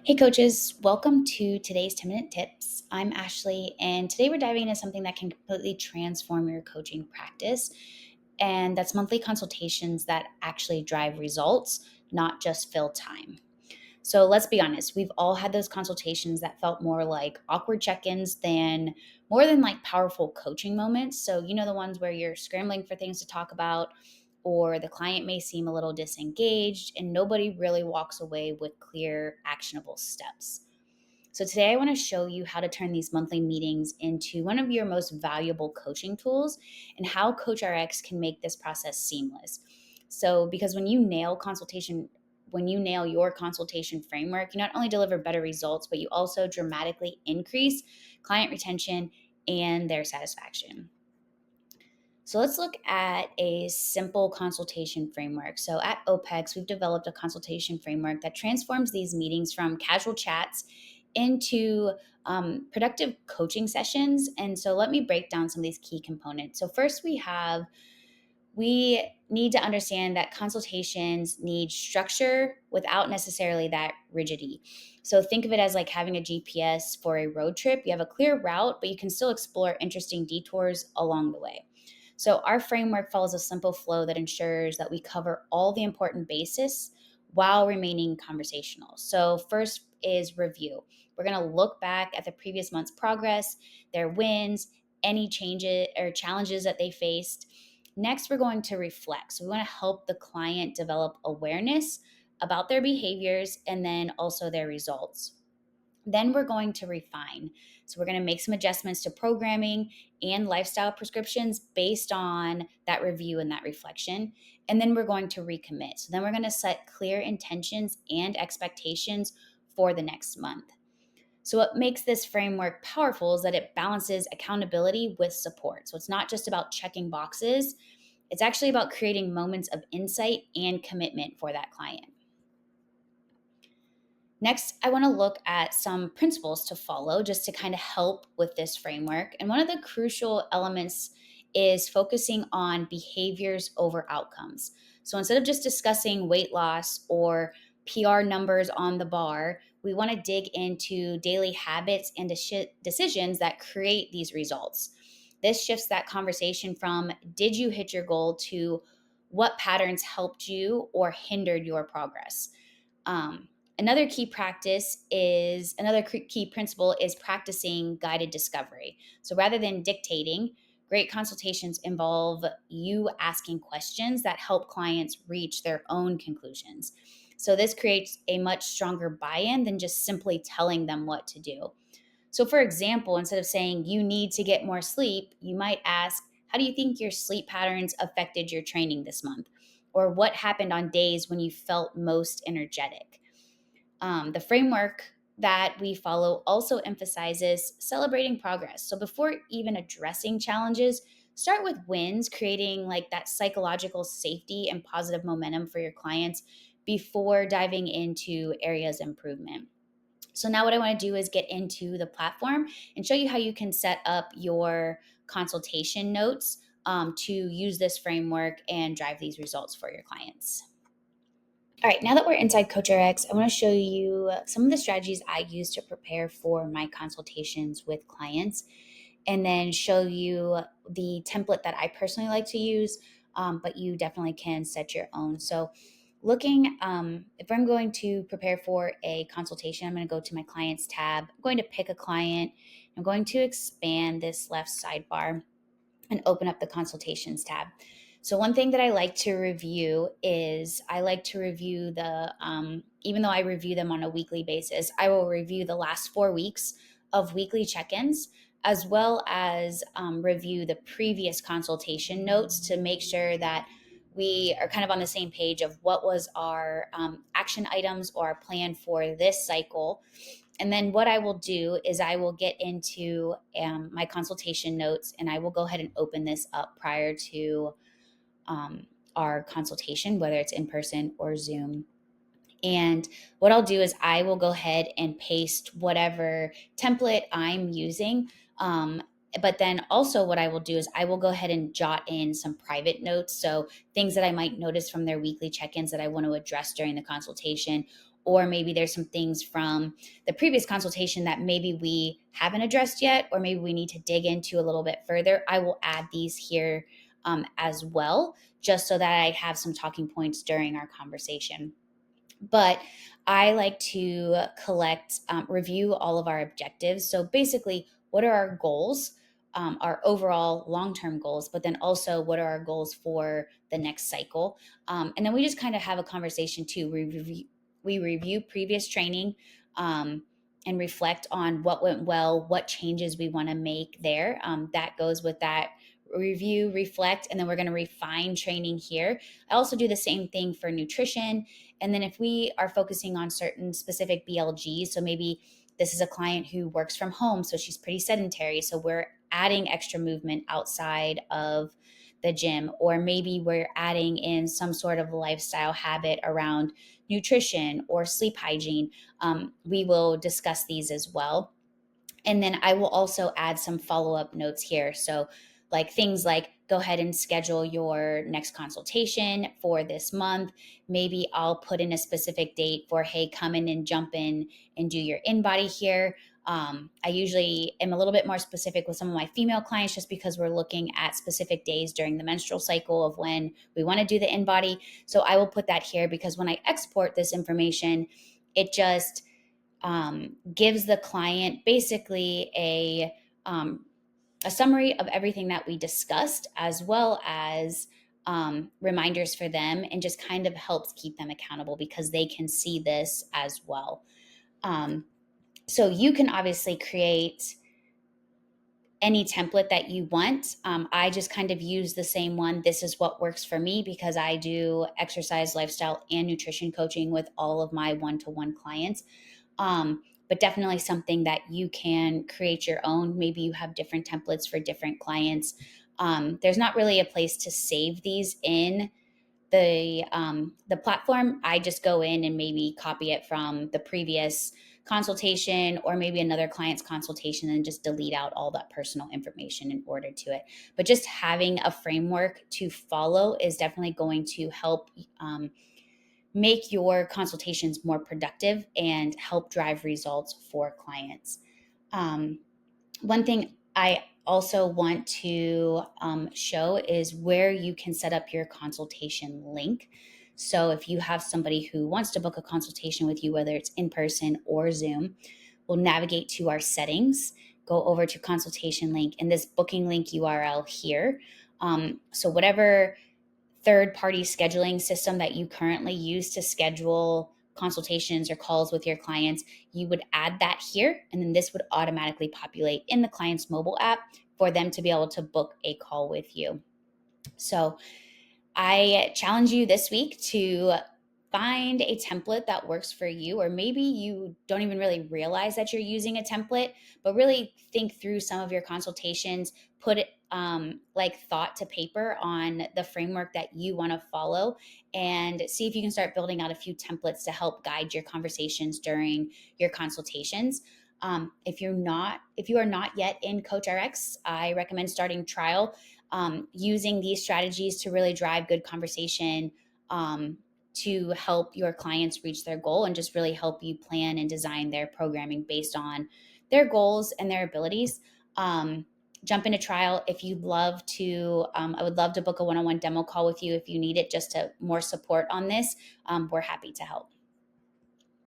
Hey coaches, welcome to today's 10-minute tips. I'm Ashley, and today we're diving into something that can completely transform your coaching practice, and that's monthly consultations that actually drive results, not just fill time. So let's be honest, we've all had those consultations that felt more like awkward check-ins than more than like powerful coaching moments. So the ones where you're scrambling for things to talk about, or the client may seem a little disengaged and nobody really walks away with clear actionable steps. So today I want to show you how to turn these monthly meetings into one of your most valuable coaching tools and how CoachRx can make this process seamless. So because when you nail your consultation framework, you not only deliver better results, but you also dramatically increase client retention and their satisfaction. So let's look at a simple consultation framework. So at OPEX, we've developed a consultation framework that transforms these meetings from casual chats into productive coaching sessions. And so let me break down some of these key components. So first we need to understand that consultations need structure without necessarily that rigidity. So think of it as like having a GPS for a road trip. You have a clear route, but you can still explore interesting detours along the way. So our framework follows a simple flow that ensures that we cover all the important bases while remaining conversational. So first is review. We're going to look back at the previous month's progress, their wins, any changes or challenges that they faced. Next, we're going to reflect. So we want to help the client develop awareness about their behaviors and then also their results. Then we're going to refine. So we're going to make some adjustments to programming and lifestyle prescriptions based on that review and that reflection. And then we're going to recommit. So then we're going to set clear intentions and expectations for the next month. So, what makes this framework powerful is that it balances accountability with support. So, it's not just about checking boxes, it's actually about creating moments of insight and commitment for that client. Next, I want to look at some principles to follow just to kind of help with this framework. And one of the crucial elements is focusing on behaviors over outcomes. So instead of just discussing weight loss or PR numbers on the bar, we want to dig into daily habits and decisions that create these results. This shifts that conversation from did you hit your goal to what patterns helped you or hindered your progress. Um, Another key principle is practicing guided discovery. So rather than dictating, great consultations involve you asking questions that help clients reach their own conclusions. So this creates a much stronger buy-in than just simply telling them what to do. So for example, instead of saying you need to get more sleep, you might ask, how do you think your sleep patterns affected your training this month? Or what happened on days when you felt most energetic? The framework that we follow also emphasizes celebrating progress. So before even addressing challenges, start with wins, creating like that psychological safety and positive momentum for your clients before diving into areas of improvement. So now what I want to do is get into the platform and show you how you can set up your consultation notes to use this framework and drive these results for your clients. All right, now that we're inside CoachRx, I want to show you some of the strategies I use to prepare for my consultations with clients, and then show you the template that I personally like to use, but you definitely can set your own. So, if I'm going to prepare for a consultation, I'm going to go to my clients tab. I'm going to pick a client. I'm going to expand this left sidebar and open up the consultations tab. So one thing that I like to review is I like to review even though I review them on a weekly basis, I will review the last 4 weeks of weekly check-ins, as well as review the previous consultation notes to make sure that we are kind of on the same page of what was our action items or our plan for this cycle. And then what I will do is I will get into my consultation notes, and I will go ahead and open this up prior to our consultation, whether it's in person or Zoom. And what I'll do is I will go ahead and paste whatever template I'm using. But then also what I will do is I will go ahead and jot in some private notes. So things that I might notice from their weekly check-ins that I want to address during the consultation, or maybe there's some things from the previous consultation that maybe we haven't addressed yet, or maybe we need to dig into a little bit further, I will add these here as well, just so that I have some talking points during our conversation. But I like to review all of our objectives. So basically, what are our goals, our overall long term goals, but then also what are our goals for the next cycle? And then we just kind of have a conversation too. We review previous training and reflect on what went well, what changes we want to make there. That goes with that review, reflect, and then we're going to refine training here. I also do the same thing for nutrition. And then if we are focusing on certain specific BLGs, so maybe this is a client who works from home, so she's pretty sedentary, so we're adding extra movement outside of the gym, or maybe we're adding in some sort of lifestyle habit around nutrition or sleep hygiene. We will discuss these as well. And then I will also add some follow-up notes here. So like things like, go ahead and schedule your next consultation for this month. Maybe I'll put in a specific date for, hey, come in and jump in and do your in-body here. I usually am a little bit more specific with some of my female clients, just because we're looking at specific days during the menstrual cycle of when we want to do the in-body. So I will put that here, because when I export this information, it just gives the client basically a summary of everything that we discussed, as well as reminders for them, and just kind of helps keep them accountable because they can see this as well. So you can obviously create any template that you want. I just kind of use the same one. This is what works for me because I do exercise, lifestyle, and nutrition coaching with all of my one-to-one clients. But definitely something that you can create your own. Maybe you have different templates for different clients. There's not really a place to save these in the platform. I just go in and maybe copy it from the previous consultation, or maybe another client's consultation, and just delete out all that personal information in order to it. But just having a framework to follow is definitely going to help make your consultations more productive and help drive results for clients. One thing I also want to show is where you can set up your consultation link. So if you have somebody who wants to book a consultation with you, whether it's in person or Zoom, we'll navigate to our settings, go over to consultation link, and this booking link URL here. So whatever third-party scheduling system that you currently use to schedule consultations or calls with your clients, you would add that here, and then this would automatically populate in the client's mobile app for them to be able to book a call with you. So I challenge you this week to find a template that works for you, or maybe you don't even really realize that you're using a template, but really think through some of your consultations, put it like thought to paper on the framework that you want to follow, and see if you can start building out a few templates to help guide your conversations during your consultations. If you are not yet in CoachRx, I recommend starting trial, using these strategies to really drive good conversation, to help your clients reach their goal, and just really help you plan and design their programming based on their goals and their abilities. Jump into trial if you'd love to. I would love to book a one-on-one demo call with you if you need it, just to more support on this. We're happy to help.